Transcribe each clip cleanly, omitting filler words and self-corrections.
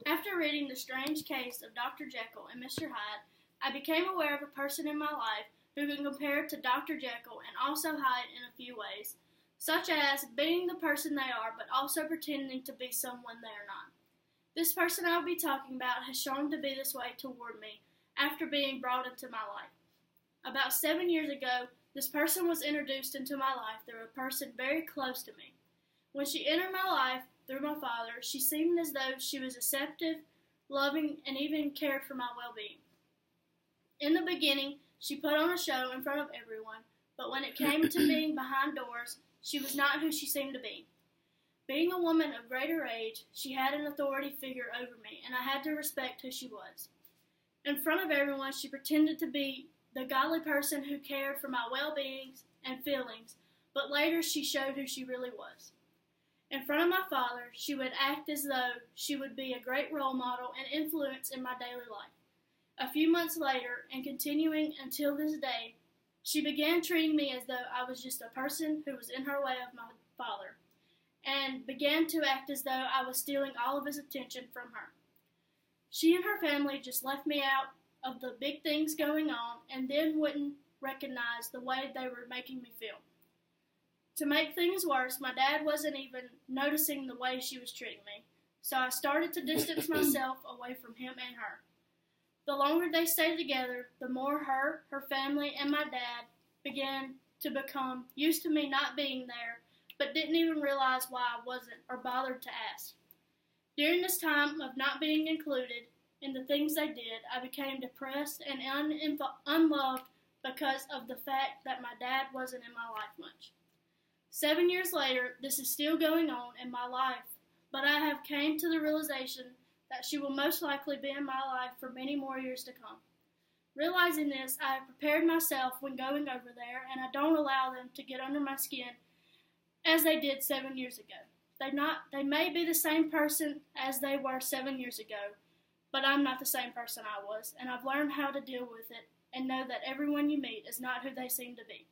After reading The Strange Case of Dr. Jekyll and Mr. Hyde, I became aware of a person in my life who can compare to Dr. Jekyll and also Hyde in a few ways, such as being the person they are but also pretending to be someone they are not. This person I will be talking about has shown to be this way toward me after being brought into my life. About 7 years ago, this person was introduced into my life through a person very close to me. When she entered my life through my father, she seemed as though she was receptive, loving, and even cared for my well-being. In the beginning, she put on a show in front of everyone, but when it came to being behind doors, she was not who she seemed to be. Being a woman of greater age, she had an authority figure over me, and I had to respect who she was. In front of everyone, she pretended to be the godly person who cared for my well-being and feelings, but later she showed who she really was. In front of my father, she would act as though she would be a great role model and influence in my daily life. A few months later, and continuing until this day, she began treating me as though I was just a person who was in her way of my father, and began to act as though I was stealing all of his attention from her. She and her family just left me out of the big things going on and then wouldn't recognize the way they were making me feel. To make things worse, my dad wasn't even noticing the way she was treating me, so I started to distance myself away from him and her. The longer they stayed together, the more her family, and my dad began to become used to me not being there, but didn't even realize why I wasn't or bothered to ask. During this time of not being included in the things they did, I became depressed and unloved because of the fact that my dad wasn't in my life much. 7 years later, this is still going on in my life, but I have came to the realization that she will most likely be in my life for many more years to come. Realizing this, I have prepared myself when going over there, and I don't allow them to get under my skin as they did 7 years ago. They may be the same person as they were 7 years ago, but I'm not the same person I was, and I've learned how to deal with it and know that everyone you meet is not who they seem to be,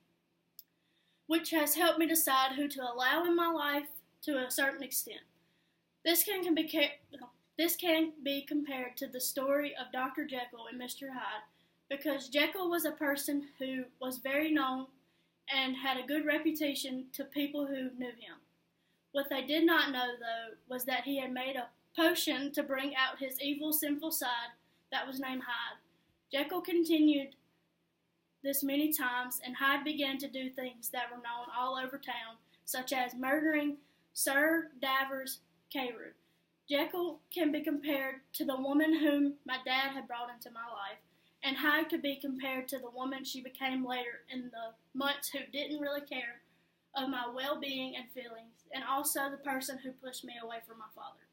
which has helped me decide who to allow in my life to a certain extent. This can be compared to the story of Dr. Jekyll and Mr. Hyde, because Jekyll was a person who was very known and had a good reputation to people who knew him. What they did not know, though, was that he had made a potion to bring out his evil, sinful side that was named Hyde. Jekyll continued this many times, and Hyde began to do things that were known all over town, such as murdering Sir Davers Carew. Jekyll can be compared to the woman whom my dad had brought into my life, and Hyde could be compared to the woman she became later in the months who didn't really care of my well-being and feelings, and also the person who pushed me away from my father.